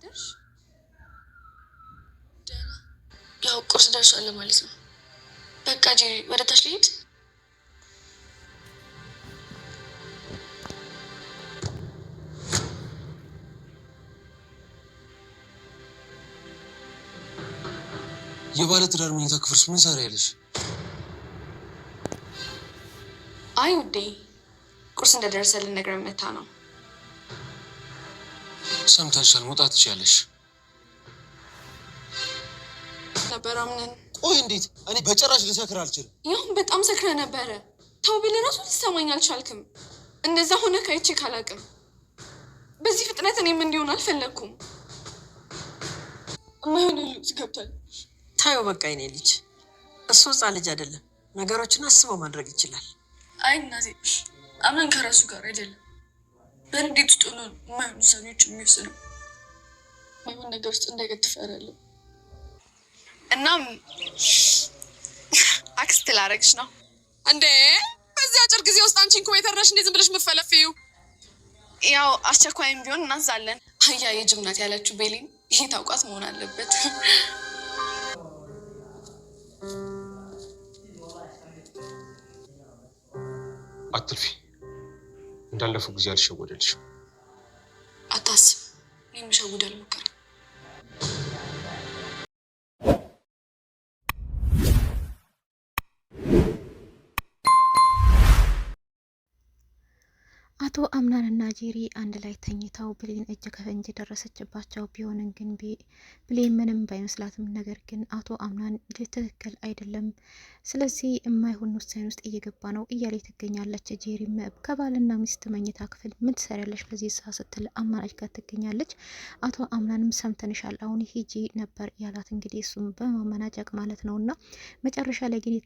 አደርሽ? ደህና። ያው ቁርስ ደርሷል ማለት ነው። በቃ ጄሪ ወደ ታች ልሂድ። የባለ ትዳር መኝታ ክፍልስ ምን ሰሪያለሽ? አይ ውዴ ቁርስ እንደደረሰ ልነግረን መታ ነው። ሰምተሻል፣ መውጣት ትችያለሽ። ነበር አምነን። ቆይ እንዴት? እኔ በጭራሽ ልሰክር አልችልም። ይሁን በጣም ሰክረ ነበረ። ተው ብል ራሱ ልትሰማኝ አልቻልክም። እንደዛ ሆነ ካይቼ ካላቅም በዚህ ፍጥነት እኔም እንዲሆን አልፈለግኩም። ማይሆን ልብስ ገብቷል። ታየው በቃ የኔ ልጅ እሱ ህፃን ልጅ አይደለም። ነገሮችን አስበው ማድረግ ይችላል። አይ እናቴ አምነን ከራሱ ጋር አይደለም በንዴት ውስጥ ሆኖ የማይሆኑ ውሳኔዎች የሚወስነው። ማይሆን ነገር ውስጥ እንዳይገት ትፈራለሁ። እናም አክስት ላረግሽ ነው እንዴ? በዚህ አጭር ጊዜ ውስጥ አንቺ ኢንኩቤተር ነሽ እንዴ ዝም ብለሽ የምትፈለፊው? ያው አስቸኳይም ቢሆን እናዛለን። አያ የጅብ ናት ያለችው ቤሊን ይሄ ታውቋት መሆን አለበት። አትልፊ፣ እንዳለፈው ጊዜ አልሸወደልሽም። አታስብ፣ የሚሸውድ አልሞከርም። አቶ አምናንና ጄሪ አንድ ላይ ተኝተው ብሌን እጅ ከፈንጅ ደረሰችባቸው። ቢሆንም ግን ብሌን ምንም ባይመስላትም፣ ነገር ግን አቶ አምናን ትክክል አይደለም፣ ስለዚህ የማይሆን ውሳኔ ውስጥ እየገባ ነው እያለ ትገኛለች። ጄሪም ከባልና ሚስት መኝታ ክፍል ምን ትሰሪያለሽ በዚህ ሰዓት ስትል አማራጭ ጋር ትገኛለች። አቶ አምናንም ሰምተንሻል አሁን ሂጂ ነበር ያላት። እንግዲህ እሱም በማመናጨቅ ማለት ነው። እና መጨረሻ ላይ ግን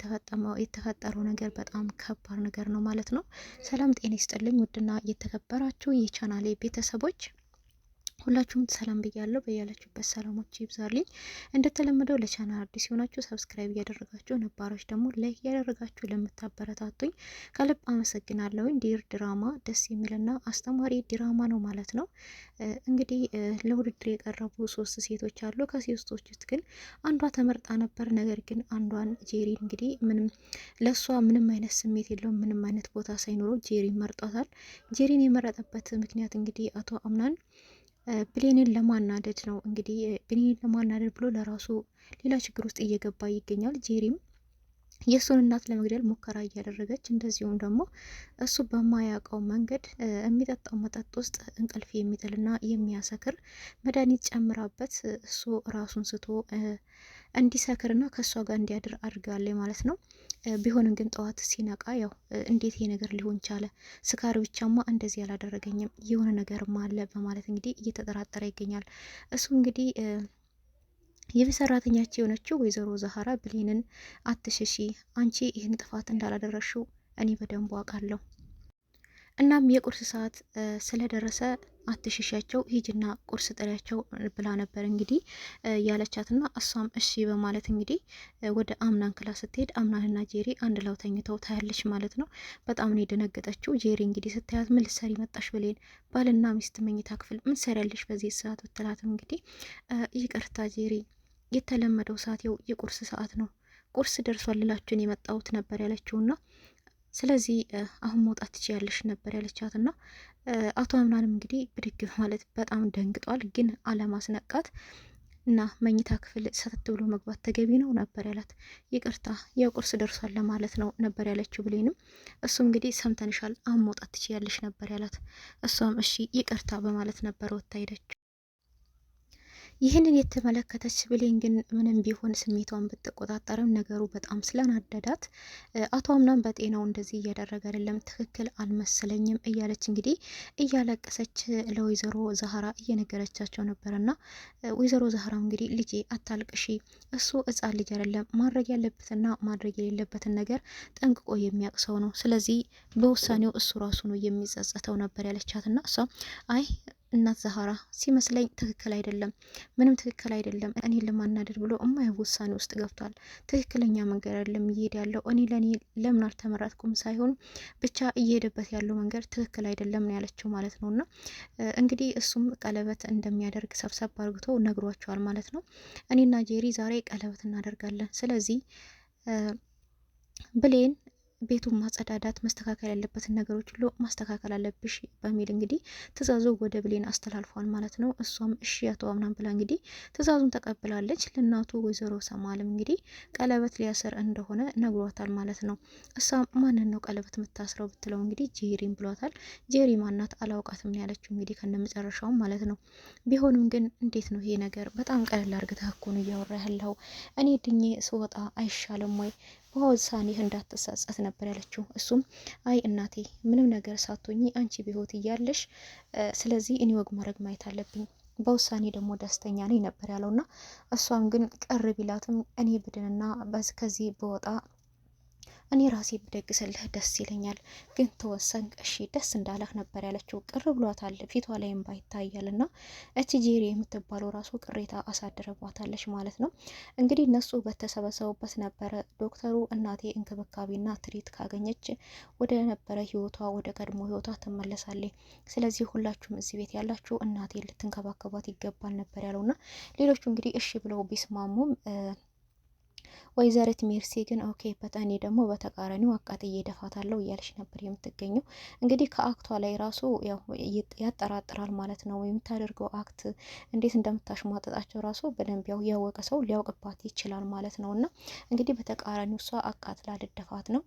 የተፈጠረው ነገር በጣም ከባድ ነገር ነው ማለት ነው። ሰላም ጤና ይስጥልኝ ውድ ና የተከበራችሁ የቻናሌ ቤተሰቦች ሁላችሁም ሰላም ብያለሁ። በያላችሁበት ሰላሞች ይብዛልኝ። እንደተለመደው ለቻናል አዲስ የሆናችሁ ሰብስክራይብ እያደረጋችሁ፣ ነባሮች ደግሞ ላይክ እያደረጋችሁ ለምታበረታቱኝ ከልብ አመሰግናለሁ። ዲር ድራማ ደስ የሚልና አስተማሪ ድራማ ነው ማለት ነው። እንግዲህ ለውድድር የቀረቡ 3 ሴቶች አሉ። ከሴቶች ውስጥ ግን አንዷ ተመርጣ ነበር። ነገር ግን አንዷን ጄሪ እንግዲህ ለሷ ምንም አይነት ስሜት የለውም፣ ምንም አይነት ቦታ ሳይኖረው ጄሪ መርጧታል። ጄሪን የመረጠበት ምክንያት እንግዲህ አቶ አምናን ብሌንን ለማናደድ ነው። እንግዲህ ብሌንን ለማናደድ ብሎ ለራሱ ሌላ ችግር ውስጥ እየገባ ይገኛል። ጄሪም የእሱን እናት ለመግደል ሙከራ እያደረገች፣ እንደዚሁም ደግሞ እሱ በማያውቀው መንገድ የሚጠጣው መጠጥ ውስጥ እንቅልፍ የሚጥልና የሚያሰክር መድኃኒት ጨምራበት እሱ ራሱን ስቶ እንዲሰክርና ከእሷ ጋር እንዲያድር አድርጋለች ማለት ነው። ቢሆንም ግን ጠዋት ሲነቃ ያው እንዴት ይሄ ነገር ሊሆን ቻለ? ስካር ብቻማ እንደዚህ ያላደረገኝም የሆነ ነገርማ አለ በማለት እንግዲህ እየተጠራጠረ ይገኛል። እሱ እንግዲህ የቤት ሰራተኛቸው የሆነችው ወይዘሮ ዛህራ ብሌንን አትሽሺ፣ አንቺ ይህን ጥፋት እንዳላደረሽው እኔ በደንቡ አውቃለሁ። እናም የቁርስ ሰዓት ስለደረሰ አትሽሻቸው፣ ሂጅና ቁርስ ጥሪያቸው ብላ ነበር እንግዲህ ያለቻትና እሷም እሺ በማለት እንግዲህ ወደ አምናን ክላስ ስትሄድ አምናንና ጄሪ አንድ ላው ተኝተው ታያለች ማለት ነው። በጣም ነው የደነገጠችው። ጄሪ እንግዲህ ስታያት ምን ልትሰሪ መጣሽ ብሌን፣ ባልና ሚስት መኝታ ክፍል ምን ትሰሪያለሽ በዚህ ሰዓት ብትላትም እንግዲህ ይቅርታ ጄሪ፣ የተለመደው ሰዓት የቁርስ ሰዓት ነው፣ ቁርስ ደርሷል ልላችሁን የመጣሁት ነበር ያለችውና ስለዚህ አሁን መውጣት ትችያለሽ ነበር ያለቻትና አቶ አምናንም እንግዲህ ብድግ ማለት በጣም ደንግጧል። ግን አለማስነቃት እና መኝታ ክፍል ሰተት ብሎ መግባት ተገቢ ነው ነበር ያላት። ይቅርታ የቁርስ ደርሷል ለማለት ነው ነበር ያለችው ብሌንም። እሱ እንግዲህ ሰምተንሻል አሁን መውጣት ትችያለሽ ነበር ያላት። እሷም እሺ ይቅርታ በማለት ነበር ወጥታ ሄደችው። ይህንን የተመለከተች ብሌን ግን ምንም ቢሆን ስሜቷን ብትቆጣጠርም ነገሩ በጣም ስለናደዳት አቶ አምናን በጤናው እንደዚህ እያደረገ አይደለም፣ ትክክል አልመሰለኝም እያለች እንግዲህ እያለቀሰች ለወይዘሮ ዛህራ እየነገረቻቸው ነበርና ወይዘሮ ዛህራ እንግዲህ ልጄ አታልቅሺ፣ እሱ ሕፃን ልጅ አይደለም፣ ማድረግ ያለበትና ማድረግ የሌለበትን ነገር ጠንቅቆ የሚያውቅ ሰው ነው፣ ስለዚህ በውሳኔው እሱ ራሱ ነው የሚጸጸተው ነበር ያለቻትና እሷ አይ እናት ዛህራ ሲመስለኝ ትክክል አይደለም፣ ምንም ትክክል አይደለም። እኔን ለማናደድ ብሎ እማየው ውሳኔ ውስጥ ገብቷል። ትክክለኛ መንገድ አይደለም እየሄድ ያለው። እኔ ለእኔ ለምን አልተመረጥኩም ሳይሆን ብቻ እየሄደበት ያለው መንገድ ትክክል አይደለም ነው ያለችው ማለት ነው። እና እንግዲህ እሱም ቀለበት እንደሚያደርግ ሰብሰብ አድርግቶ ነግሯቸዋል ማለት ነው። እኔና ጄሪ ዛሬ ቀለበት እናደርጋለን። ስለዚህ ብሌን ቤቱን ማጸዳዳት፣ መስተካከል ያለበትን ነገሮች ሁሉ ማስተካከል አለብሽ በሚል እንግዲህ ትእዛዙ ወደ ብሌን አስተላልፏል ማለት ነው። እሷም እሺ አቶ አምናን ብላ እንግዲህ ትእዛዙን ተቀብላለች። ለእናቱ ወይዘሮ ሰማልም እንግዲህ ቀለበት ሊያስር እንደሆነ ነግሯታል ማለት ነው። እሷ ማንን ነው ቀለበት የምታስረው ብትለው እንግዲህ ጄሪን ብሏታል። ጄሪ ማናት አላውቃትም ነው ያለችው እንግዲህ ከነመጨረሻውም ማለት ነው። ቢሆንም ግን እንዴት ነው ይሄ ነገር? በጣም ቀለል አድርገህ እኮ ነው እያወራ ያለው። እኔ ድኜ ስወጣ አይሻልም ወይ? በውሳኔህ እንዳትጸጸት ነበር ያለችው። እሱም አይ እናቴ ምንም ነገር ሳትሆኚ አንቺ በህይወት እያለሽ ስለዚህ እኔ ወግ ማድረግ ማየት አለብኝ፣ በውሳኔ ደግሞ ደስተኛ ነኝ ነበር ያለውና እሷም ግን ቅር ቢላትም እኔ ብድንና ከዚህ በወጣ እኔ ራሴ ብደግስልህ ደስ ይለኛል፣ ግን ተወሰንክ እሺ ደስ እንዳለህ ነበር ያለችው። ቅር ብሏታል፣ ፊቷ ላይም ባይታያል እና እቺ ጄሪ የምትባለው ራሱ ቅሬታ አሳድረባታለች ማለት ነው። እንግዲህ እነሱ በተሰበሰቡበት ነበረ ዶክተሩ እናቴ እንክብካቤና ትሪት ካገኘች ወደ ነበረ ህይወቷ ወደ ቀድሞ ህይወቷ ትመለሳለች። ስለዚህ ሁላችሁም እዚህ ቤት ያላችሁ እናቴ ልትንከባከቧት ይገባል ነበር ያለውና ሌሎቹ እንግዲህ እሺ ብለው ቢስማሙም ወይዘሪት ሜርሲ ግን ኦኬ በጣኔ ደግሞ በተቃራኒው አቃጥዬ ደፋታለሁ እያለች ነበር የምትገኘው። እንግዲህ ከአክቷ ላይ ራሱ ያው ያጠራጥራል ማለት ነው። የምታደርገው አክት እንዴት እንደምታሽሟጠጣቸው ራሱ በደንብ ያው ያወቀ ሰው ሊያውቅባት ይችላል ማለት ነው። እና እንግዲህ በተቃራኒው እሷ አቃጥላ ልደፋት ነው።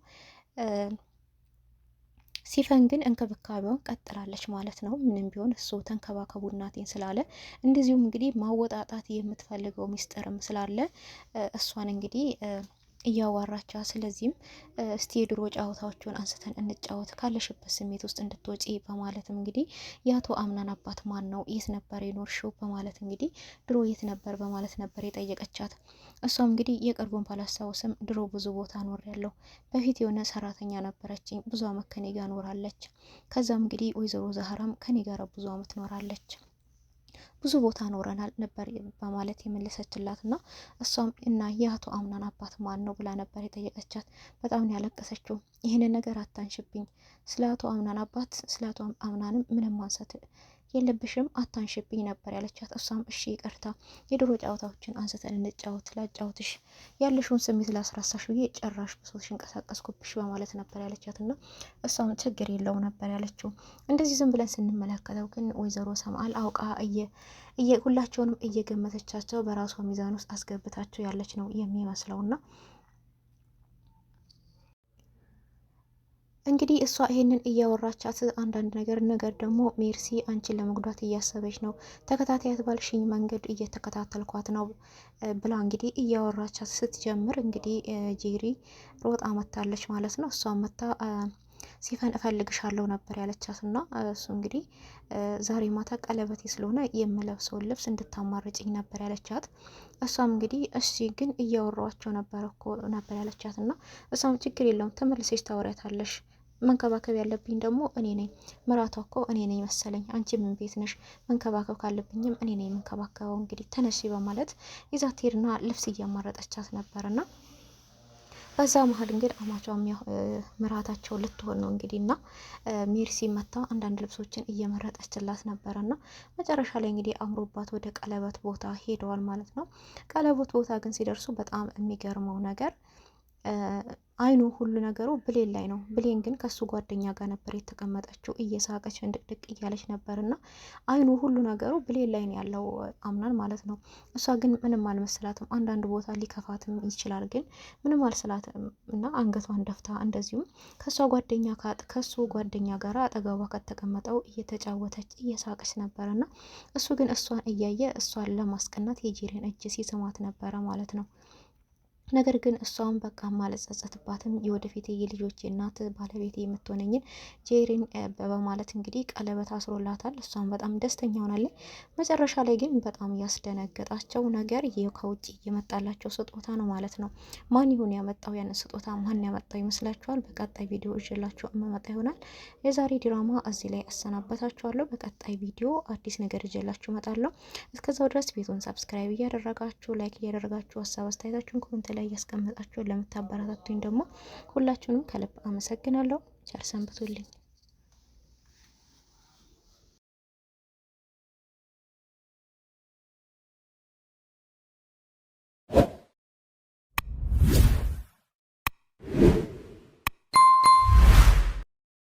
ሲፈን ግን እንክብካቤውን ቀጥላለች ማለት ነው። ምንም ቢሆን እሱ ተንከባከቡ እናቴን ስላለ እንደዚሁም እንግዲህ ማወጣጣት የምትፈልገው ሚስጥርም ስላለ እሷን እንግዲህ እያዋራቻ ስለዚህም እስቲ የድሮ ጨዋታዎችን አንስተን እንጫወት ካለሽበት ስሜት ውስጥ እንድትወጪ በማለትም እንግዲህ የአቶ አምናን አባት ማን ነው፣ የት ነበር የኖርሽው በማለት እንግዲህ ድሮ የት ነበር በማለት ነበር የጠየቀቻት። እሷም እንግዲህ የቅርቡን ባላስታውስም ድሮ ብዙ ቦታ ኖር ያለው በፊት የሆነ ሰራተኛ ነበረችኝ ብዙ አመት ከኔ ጋር ኖራለች። ከዛም እንግዲህ ወይዘሮ ዛህራም ከኔ ጋር ብዙ አመት ኖራለች፣ ብዙ ቦታ ኖረናል ነበር በማለት የመለሰችላት እና እሷም እና የአቶ አምናን አባት ማን ነው ብላ ነበር የጠየቀቻት። በጣም ነው ያለቀሰችው። ይህንን ነገር አታንሽብኝ፣ ስለ አቶ አምናን አባት ስለ አቶ አምናንም ምንም ማንሳት የለብሽም አታንሽብኝ ነበር ያለቻት። እሷም እሺ ይቅርታ፣ የድሮ ጨዋታዎችን አንስተን እንጫወት፣ ላጫውትሽ ያለሽውን ስሜት ላስረሳሽ ብዬ ጭራሽ ብሶትሽ እንቀሳቀስኩብሽ በማለት ነበር ያለቻት እና እሷም ችግር የለው ነበር ያለችው። እንደዚህ ዝም ብለን ስንመለከተው ግን ወይዘሮ ሰምአል አውቃ ሁላቸውንም እየገመተቻቸው በራሷ ሚዛን ውስጥ አስገብታቸው ያለች ነው የሚመስለውና እንግዲህ እሷ ይሄንን እያወራቻት አንዳንድ ነገር ደግሞ ሜርሲ አንቺን ለመጉዳት እያሰበች ነው፣ ተከታታያት ባልሽኝ መንገድ እየተከታተልኳት ነው ብላ እንግዲህ እያወራቻት ስትጀምር እንግዲህ ጄሪ ሮጣ መታለች ማለት ነው። እሷ መታ ሲፈን እፈልግሻለሁ ነበር ያለቻት እና እሱ እንግዲህ ዛሬ ማታ ቀለበቴ ስለሆነ የምለብሰውን ልብስ እንድታማርጭኝ ነበር ያለቻት። እሷም እንግዲህ እሺ ግን እያወራኋቸው ነበር እኮ ነበር ያለቻት እና እሷም ችግር የለውም ተመልሰሽ ታወሪያታለሽ፣ መንከባከብ ያለብኝ ደግሞ እኔ ነኝ፣ ምራቷ እኮ እኔ ነኝ መሰለኝ፣ አንቺ ምን ቤት ነሽ፣ መንከባከብ ካለብኝም እኔ ነኝ መንከባከበው፣ እንግዲህ ተነሺ በማለት ይዛት ሄድና ልብስ እያማረጠቻት ነበርና በዛ መሀል እንግዲህ አማቿም ምራታቸው ልትሆን ነው እንግዲህ እና ሜርሲ መታ አንዳንድ ልብሶችን እየመረጠችላት ነበረና መጨረሻ ላይ እንግዲህ አምሮባት ወደ ቀለበት ቦታ ሄደዋል ማለት ነው። ቀለበት ቦታ ግን ሲደርሱ በጣም የሚገርመው ነገር አይኑ ሁሉ ነገሩ ብሌን ላይ ነው። ብሌን ግን ከሱ ጓደኛ ጋር ነበር የተቀመጠችው፣ እየሳቀች እንድቅድቅ እያለች ነበርና አይኑ ሁሉ ነገሩ ብሌን ላይ ነው ያለው አምናን ማለት ነው። እሷ ግን ምንም አልመሰላትም። አንዳንድ ቦታ ሊከፋትም ይችላል፣ ግን ምንም አልስላትም እና አንገቷን ደፍታ እንደዚሁም ከሱ ጓደኛ ጋር አጠገቧ ከተቀመጠው እየተጫወተች እየሳቀች ነበርና እሱ ግን እሷን እያየ እሷን ለማስቀናት የጄሪን እጅ ሲስማት ነበረ ማለት ነው። ነገር ግን እሷም በቃ ማልጸጸትባትም የወደፊት የልጆቼ እናት ባለቤቴ የምትሆነኝን ጄሪን በማለት እንግዲህ ቀለበት አስሮላታል። እሷም በጣም ደስተኛ ሆናለች። መጨረሻ ላይ ግን በጣም ያስደነገጣቸው ነገር ከውጭ የመጣላቸው ስጦታ ነው ማለት ነው። ማን ይሁን ያመጣው ያን ስጦታ? ማን ያመጣው ይመስላችኋል? በቀጣይ ቪዲዮ እዤላችሁ እመጣ ይሆናል። የዛሬ ድራማ እዚህ ላይ አሰናበታችኋለሁ። በቀጣይ ቪዲዮ አዲስ ነገር እዤላችሁ እመጣለሁ። እስከዛው ድረስ ቤቱን ሰብስክራይብ እያደረጋችሁ ላይክ እያደረጋችሁ ሀሳብ አስተያየታችሁን ኮሜንት ላይ እያስቀመጣችሁ ለምታበረታቱኝ ደግሞ ሁላችሁንም ከልብ አመሰግናለሁ። ቸር ሰንብቱልኝ።